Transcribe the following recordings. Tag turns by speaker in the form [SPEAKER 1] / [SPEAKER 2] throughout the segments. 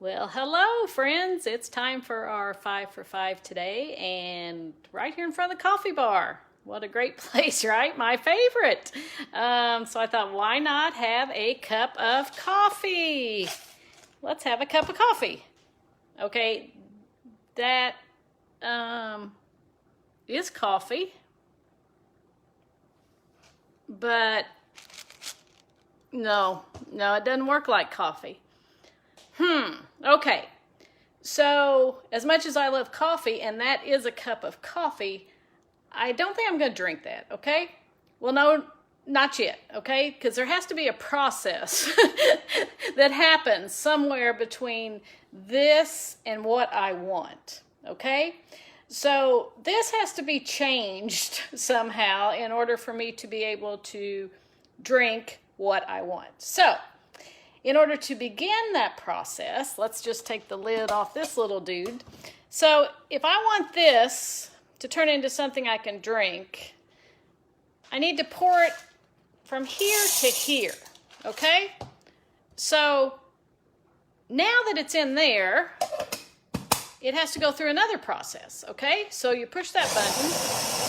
[SPEAKER 1] Well, hello, friends. It's time for our 5 for 5 today, and right here in front of the coffee bar. What a great place, right? My favorite. So I thought, why not have a cup of coffee? Let's have a cup of coffee. Okay, that is coffee, but no, it doesn't work like coffee. Okay. So, as much as I love coffee, and that is a cup of coffee, I don't think I'm going to drink that, okay? Well, no, not yet, okay? Because there has to be a process that happens somewhere between this and what I want, okay? So, this has to be changed somehow in order for me to be able to drink what I want. So, in order to begin that process, let's just take the lid off this little dude. So if I want this to turn into something I can drink, I need to pour it from here to here, okay? So now that it's in there, it has to go through another process, okay? So you push that button.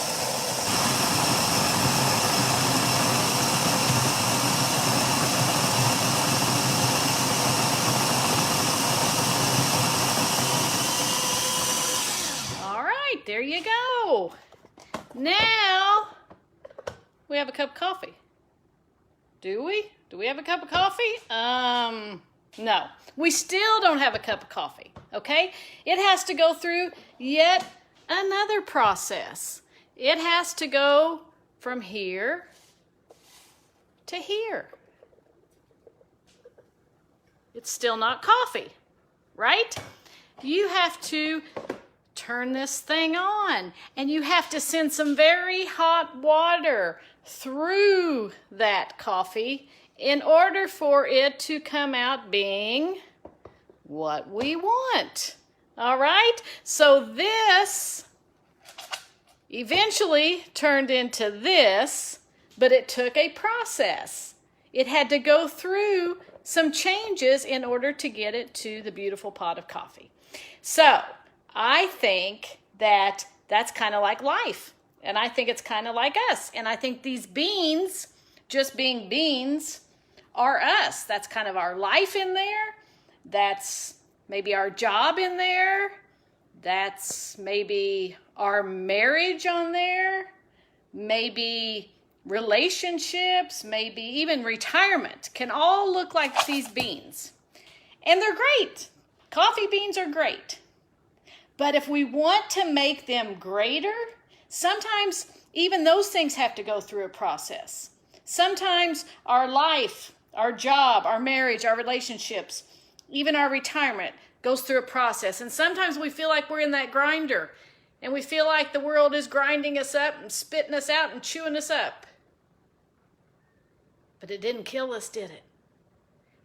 [SPEAKER 1] There you go. Now we have a cup of coffee. Do we? Do we have a cup of coffee? No. We still don't have a cup of coffee, okay? It has to go through yet another process. It has to go from here to here. It's still not coffee, right? You have to turn this thing on, and you have to send some very hot water through that coffee in order for it to come out being what we want. All right? So this eventually turned into this, but it took a process. It had to go through some changes in order to get it to the beautiful pot of coffee. So I think that that's kind of like life, and I think it's kind of like us, and I think these beans, just being beans, are us. That's kind of our life in there. That's maybe our job in there. That's maybe our marriage on there. Maybe relationships, maybe even retirement can all look like these beans. And they're great. Coffee beans are great. But if we want to make them greater, sometimes even those things have to go through a process. Sometimes our life, our job, our marriage, our relationships, even our retirement goes through a process. And sometimes we feel like we're in that grinder, and we feel like the world is grinding us up and spitting us out and chewing us up. But it didn't kill us, did it?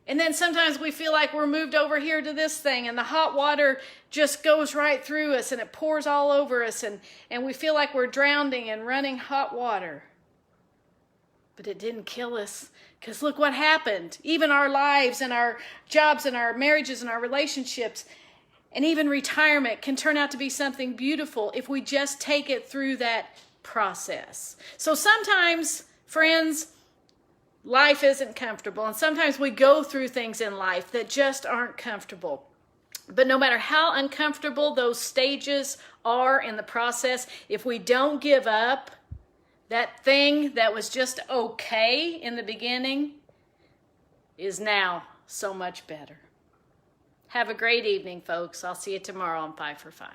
[SPEAKER 1] And then sometimes we feel like we're moved over here to this thing, and the hot water just goes right through us, and it pours all over us, and we feel like we're drowning and running hot water. But it didn't kill us, because look what happened. Even our lives and our jobs and our marriages and our relationships and even retirement can turn out to be something beautiful if we just take it through that process. So sometimes, friends, life isn't comfortable, and sometimes we go through things in life that just aren't comfortable. But no matter how uncomfortable those stages are in the process, if we don't give up, that thing that was just okay in the beginning is now so much better. Have a great evening, folks. I'll see you tomorrow on 5 for 5.